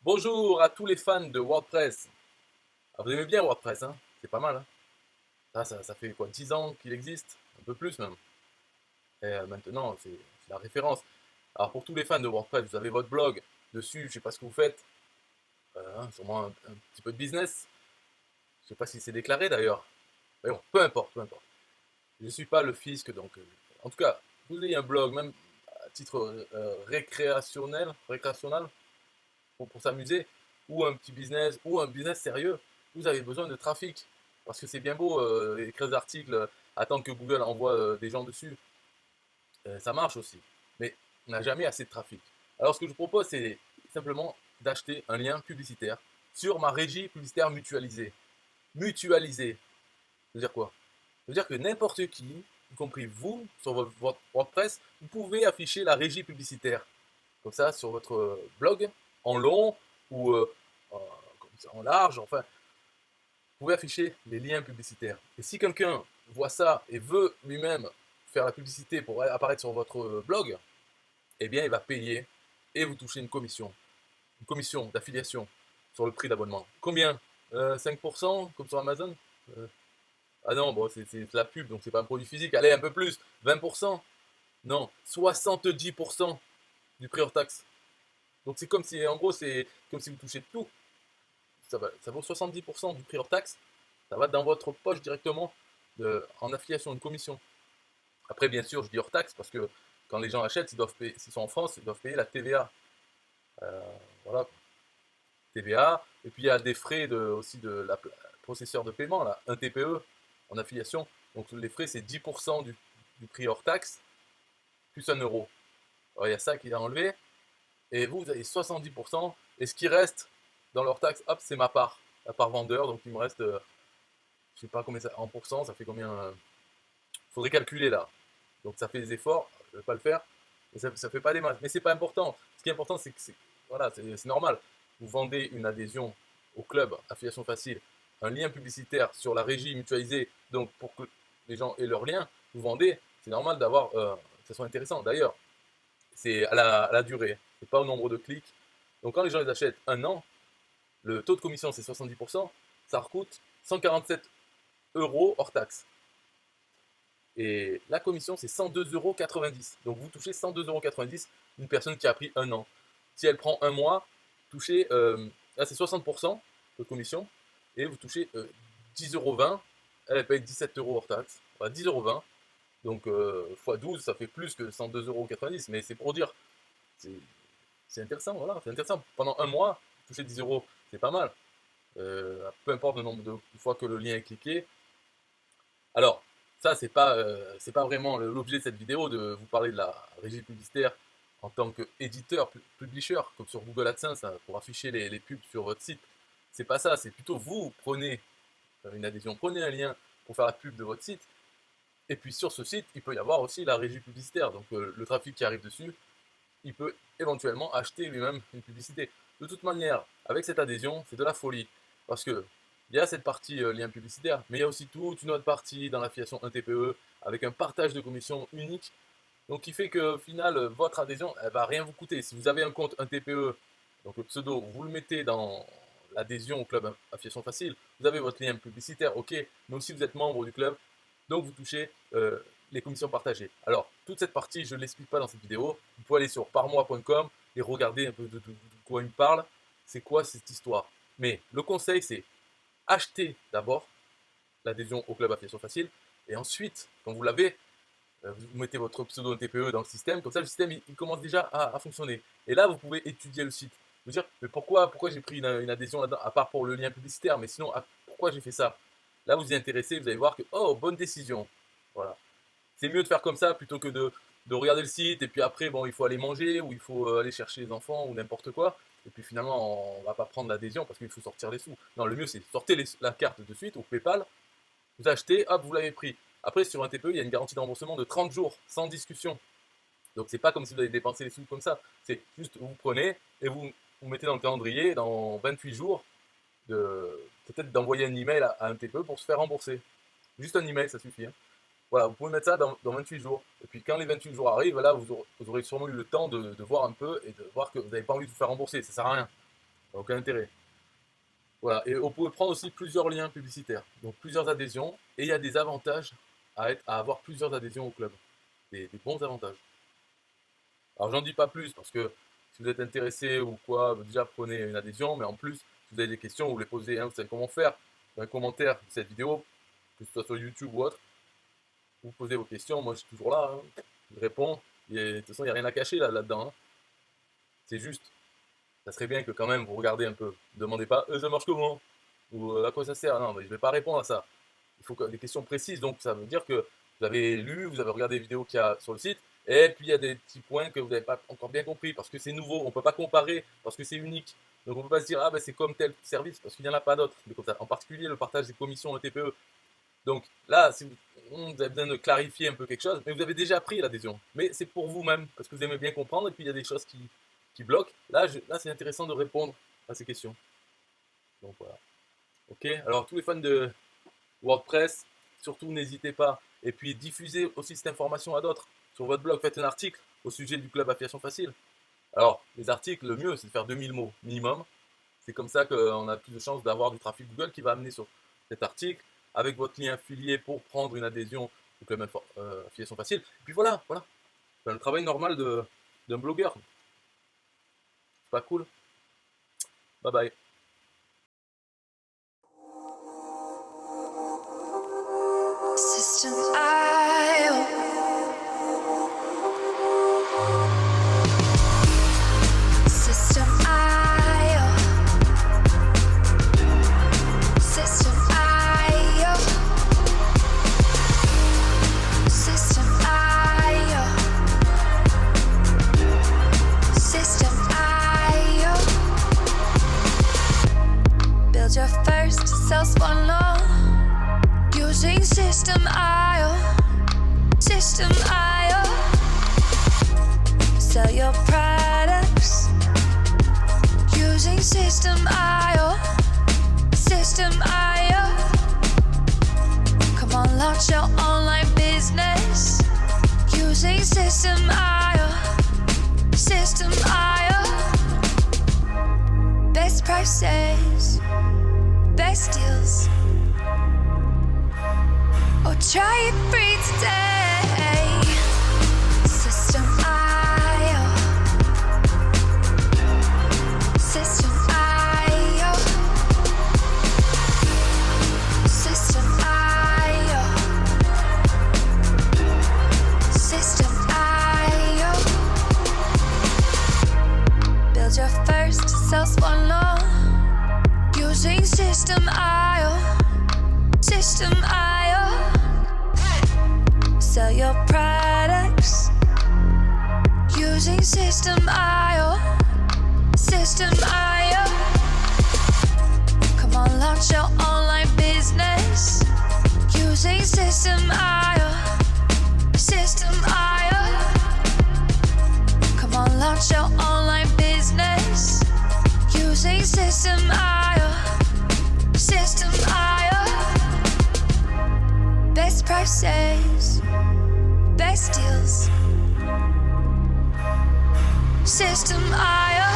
Bonjour à tous les fans de WordPress. Ah, vous aimez bien WordPress, hein? C'est pas mal, hein? Ça fait quoi, 10 ans qu'il existe? Un peu plus même. Et maintenant, c'est la référence. Alors pour tous les fans de WordPress, vous avez votre blog. Dessus, je sais pas ce que vous faites. Sûrement un petit peu de business. Je sais pas si c'est déclaré d'ailleurs. Mais bon, peu importe, peu importe. Je ne suis pas le fisc, donc... en tout cas, vous ayez un blog, même à titre récréationnel, pour s'amuser, ou un petit business, ou un business sérieux, vous avez besoin de trafic. Parce que c'est bien beau écrire des articles, attendre que Google envoie des gens dessus, ça marche aussi. Mais on n'a jamais assez de trafic. Alors ce que je vous propose, c'est simplement d'acheter un lien publicitaire sur ma régie publicitaire mutualisée. Mutualisée, ça veut dire quoi? Ça veut dire que n'importe qui, y compris vous, sur votre WordPress, vous pouvez afficher la régie publicitaire. Comme ça, sur votre blog, en long ou en large, enfin, vous pouvez afficher les liens publicitaires. Et si quelqu'un voit ça et veut lui-même faire la publicité pour apparaître sur votre blog, eh bien, il va payer et vous touchez une commission d'affiliation sur le prix d'abonnement. Combien 5% comme sur Amazon. Euh, Ah non, bon, c'est de la pub, donc c'est pas un produit physique. Allez, un peu plus, 20%. Non, 70% du prix hors taxe. Donc c'est comme si, en gros, c'est comme si vous touchez tout. Ça vaut 70% du prix hors taxe. Ça va dans votre poche directement en affiliation, de commission. Après, bien sûr, je dis hors taxe parce que quand les gens achètent, s'ils sont en France, ils doivent payer la TVA. Euh, voilà, TVA. Et puis il y a des frais aussi de la processeur de paiement, là, un TPE en affiliation. Donc les frais, c'est 10% du prix hors taxe, plus 1 euro. Alors il y a ça qui est enlevé. Et vous avez 70%. Et ce qui reste dans leur taxe, hop, c'est ma part. La part vendeur. Donc il me reste, je sais pas combien ça, en pourcent, ça fait combien. Faudrait calculer là. Donc ça fait des efforts, je vais pas le faire. Et ça fait pas des masses. Mais c'est pas important. Ce qui est important, c'est que voilà, c'est normal. Vous vendez une adhésion au club, affiliation facile, un lien publicitaire sur la régie mutualisée, donc pour que les gens aient leur lien, vous vendez, c'est normal d'avoir que ça soit intéressant. D'ailleurs, c'est à la durée, c'est pas au nombre de clics. Donc quand les gens les achètent 1 an, le taux de commission c'est 70%, ça recoute 147 euros hors taxe. Et la commission, c'est 102,90 €. Donc vous touchez 102,90 € d'une personne qui a pris 1 an. Si elle prend un mois, touchez, là c'est 60% de commission, et vous touchez 10,20 €. Elle paye 17 € hors taxe, voilà, 10,20 €. Donc x 12, ça fait plus que 102,90 €, mais c'est pour dire, c'est intéressant, voilà, c'est intéressant. Pendant un mois, toucher 10 €, c'est pas mal. Peu importe le nombre de fois que le lien est cliqué, alors, ça, c'est pas vraiment l'objet de cette vidéo de vous parler de la régie publicitaire en tant qu'éditeur, publisher, comme sur Google AdSense, hein, pour afficher les pubs sur votre site. C'est pas ça, c'est plutôt vous prenez une adhésion, prenez un lien pour faire la pub de votre site. Et puis sur ce site, il peut y avoir aussi la régie publicitaire. Donc le trafic qui arrive dessus, il peut éventuellement acheter lui-même une publicité. De toute manière, avec cette adhésion, c'est de la folie. Parce que il y a cette partie lien publicitaire, mais il y a aussi toute une autre partie dans l'affiliation 1 TPE avec un partage de commission unique. Donc qui fait que au final, votre adhésion, elle va rien vous coûter. Si vous avez un compte 1 TPE, donc le pseudo, vous le mettez dans l'adhésion au club affiliation facile, vous avez votre lien publicitaire, ok, mais aussi vous êtes membre du club, donc vous touchez les commissions partagées. Alors, toute cette partie, je ne l'explique pas dans cette vidéo. Vous pouvez aller sur parmois.com et regarder un peu de quoi il parle. C'est quoi cette histoire? Mais le conseil, c'est acheter d'abord l'adhésion au club affiliation facile. Et ensuite, quand vous l'avez, vous mettez votre pseudo TPE dans le système. Comme ça, le système, il commence déjà à fonctionner. Et là, vous pouvez étudier le site. Vous dire, mais pourquoi j'ai pris une adhésion là-dedans, à part pour le lien publicitaire, mais sinon, pourquoi j'ai fait ça? Là, vous y intéressez, vous allez voir que, oh, bonne décision. Voilà. C'est mieux de faire comme ça plutôt que de regarder le site et puis après, bon, il faut aller manger ou il faut aller chercher les enfants ou n'importe quoi. Et puis finalement, on va pas prendre l'adhésion parce qu'il faut sortir les sous. Non, le mieux, c'est sortez la carte de suite au PayPal, vous achetez, hop, vous l'avez pris. Après, sur un TPE, il y a une garantie de remboursement de 30 jours, sans discussion. Donc, c'est pas comme si vous avez dépensé les sous comme ça. C'est juste, vous prenez et vous mettez dans le calendrier, dans 28 jours, peut-être d'envoyer un email à un TPE pour se faire rembourser. Juste un email, ça suffit, hein. Voilà, vous pouvez mettre ça dans 28 jours. Et puis quand les 28 jours arrivent, là, vous aurez sûrement eu le temps de voir un peu et de voir que vous n'avez pas envie de vous faire rembourser. Ça sert à rien. Aucun intérêt. Voilà, et on pouvait prendre aussi plusieurs liens publicitaires, donc plusieurs adhésions, et il y a des avantages à avoir plusieurs adhésions au club, des bons avantages. Alors j'en dis pas plus, parce que si vous êtes intéressé ou quoi, déjà prenez une adhésion, mais en plus, si vous avez des questions, vous les posez, hein, vous savez comment faire, dans les commentaires de cette vidéo, que ce soit sur YouTube ou autre, vous posez vos questions, moi je suis toujours là, hein, je réponds, et de toute façon il n'y a rien à cacher là-dedans, hein. C'est juste, ça serait bien que quand même vous regardez un peu, ne demandez pas ça marche comment, ou à quoi ça sert, non mais je ne vais pas répondre à ça, il faut des questions précises, donc ça veut dire que vous avez lu, vous avez regardé les vidéos qu'il y a sur le site, et puis il y a des petits points que vous n'avez pas encore bien compris, parce que c'est nouveau, on ne peut pas comparer, parce que c'est unique, donc on ne peut pas se dire, ah ben c'est comme tel service, parce qu'il n'y en a pas d'autres, en particulier le partage des commissions, le TPE. Donc là, si vous avez besoin de clarifier un peu quelque chose, mais vous avez déjà pris l'adhésion, mais c'est pour vous-même, parce que vous aimez bien comprendre, et puis il y a des choses qui bloquent. Là c'est intéressant de répondre à ces questions. Donc voilà. Ok, alors tous les fans de WordPress, surtout n'hésitez pas. Et puis diffusez aussi cette information à d'autres. Sur votre blog, faites un article au sujet du club Affiliation Facile. Alors, les articles, le mieux, c'est de faire 2000 mots minimum. C'est comme ça qu'on a plus de chances d'avoir du trafic Google qui va amener sur cet article avec votre lien affilié pour prendre une adhésion au club Affiliation Facile. Et puis voilà. C'est le travail normal d'un blogueur. C'est pas cool? Bye bye. System IO. System IO. System IO. System IO. System IO. Build your first sales funnel using System IO. System IO. Sell your products using System IO. System IO. Come on, launch your online business using System IO. System IO. Best prices, best deals. Oh, try it free today. System IO. System IO. System IO. System IO. Build your first sales funnel using System IO. System IO. Sell your products using System IO. System IO. Come on, launch your online business using System IO. System IO. Come on, launch your online business using System IO. System IO. Best prices, best deals. System IO.